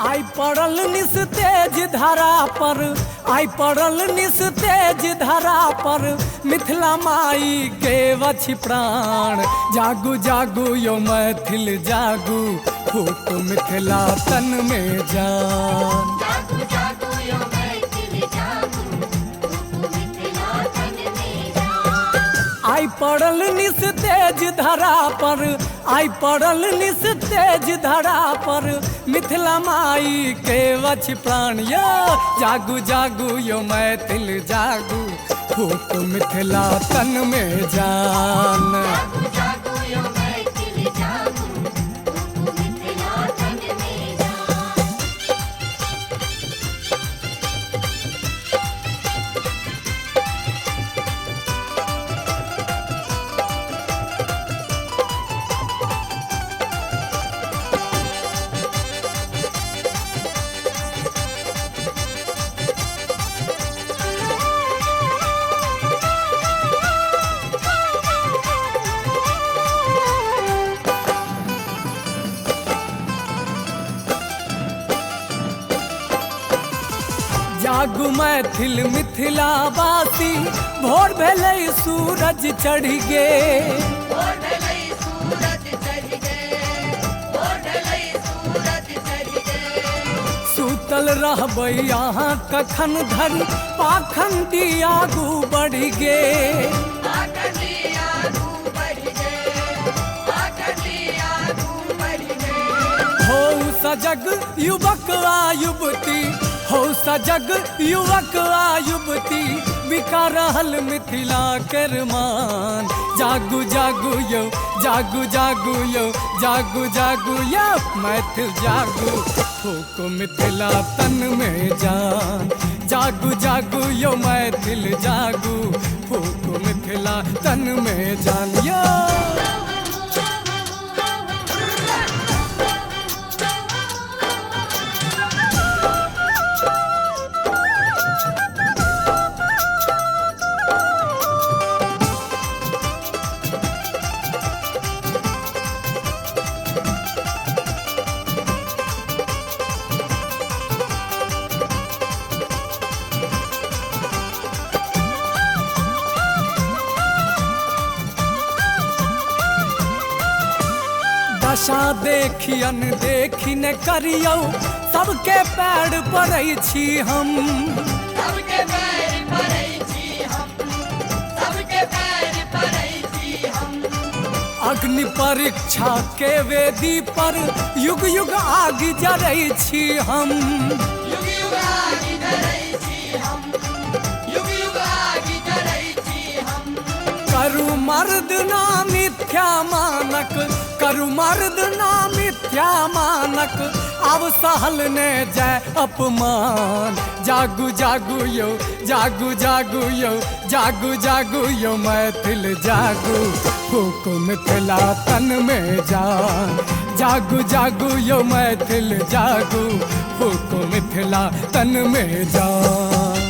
आई पड़ल निस्तेज धारा पर, आई पड़ल निस्तेज धारा पर, मिथिला माई के वछि प्राण। जागू जागू यो मैथिल जागू, फूट मिथिला तन में जान। जागू जागू यो मैथिल जागू, फूट मिथिला तन में जान। आई पड़ल निस्तेज धरा पर, आई पड़ल निस्तेज धरा पर, मिथिला माई के वछि प्राण। यो जागू जागू यो मैथिल जागू, फूट मिथिला तन में जान। जागू जागू यो मैथिल जागू, फूट मिथिला तन में जान। जागू मैथिल मिथिलावासी, भोर भेलै सूरज चढ़ गे। भोर भेलै सूरज चढ़ गे, भोर भेलै सूरज चढ़ गे। सुतल रहबै अहाँ कखन धरि, पाखंडी आगू बढ़ गे। पाखंडी आगू बढ़ गे, पाखंडी आगू बढ़ गे। हो सजग युवक आ युवती, हो सजग युवक आ युवती, बिका रहल मिथिला केर मान। जागू जागू यो, जागू जागू यो, जागू जागू यो मैथिल जागू, फूक मिथिला तन में जान। जागू जागू यो मैथिल जागू, फूक मिथिला तन में जान। यो दशा देखी अनदेखी ने करियौ, सबके पैर पड़ै छी हम। सबके पैर पड़ै छी हम, सबके पैर पड़ै छी हम। अग्नि परीक्षा के वेदी पर, युग युग आग जरै छी हम। युग युग आग जरै छी हम, युग युग आग जरै छी हम। करु मर्द ना मिथ्या मानक, करु मर्द ना मिथ्या मानक, अब सहल ने जय अपमान। जागू जागू यो, जागू जागू यो, जागू जागू यो मैथिल जागू, फूक मिथिला तन में जान। जागू जागू यो मैथिल जागू, फूक मिथिला तन में जान।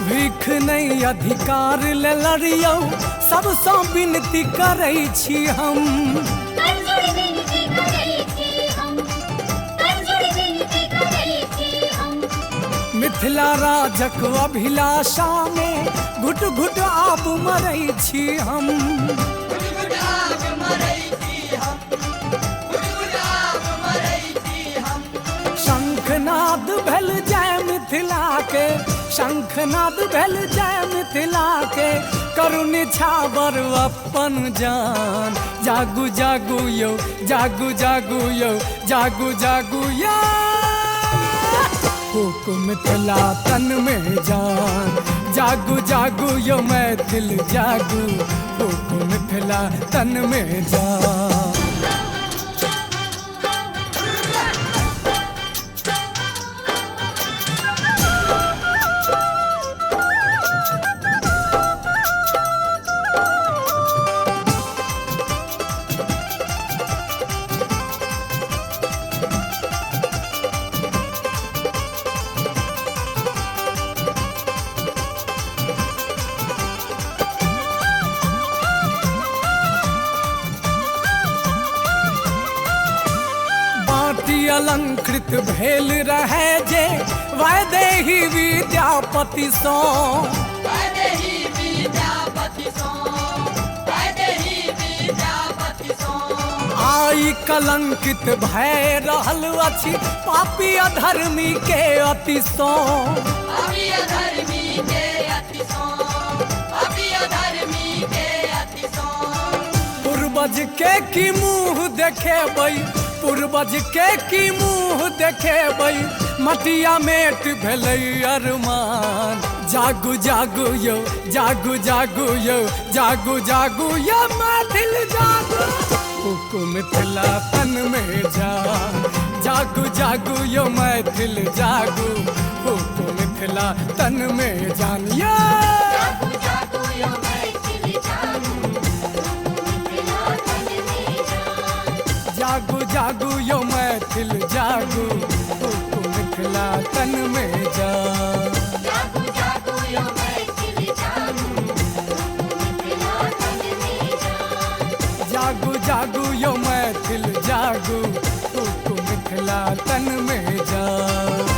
भीख नहीं अधिकार ले लड़ियौ, सबसँ विनती करै छी हम। करजोड़ विनती करै छी हम, करजोड़ विनती करै छी हम। मिथिला राजक अभिलाषा में घुट घुट आब मरै छी हम। गुट आग मरै छी हम, गुट आग मरै छी हम। शंखनाद भेल जय मिथिला के, शंखनाद भेल जय मिथिला के, करू निछावर अपन जान। जागू जागू यौ, जागू जागू यौ, जागू जागू यौ, फूक मिथिला तन में जान। जागू जागू यौ मैथिल जागू, फूक मिथिला तन में जान। अलंकृत भेल रहे जे वैदेही विद्यापति सो, वैदेही विद्यापति सो, वैदेही विद्यापति सो। आई कलंकित भय रहल अछि पापी अधर्मी के अति सो। पापी अधर्मी के अति सो, पापी अधर्मी के अति सो। पूर्वज के की मुँह देखेबै, पूर्वज के की मुँह देखेबै, मटिया मेट भेलै अरमान। जागू जागू यौ, जागू जागू यौ, जागू जागू यौ मैथिल जागू, फूक मिथिला तन में जान। जागू जागू यौ मैथिल जागू, फूक मिथिला तन में जान। जागू जागू यौ मैथिल जागू, जागू जागू यौ मैथिल जागू, फूक मिथिला तन में जान। जागू जागू यौ मैथिल जागू, मिथिला तन में जान। जागू जागू यौ मैथिल जागू, फूक मिथिला तन में जान।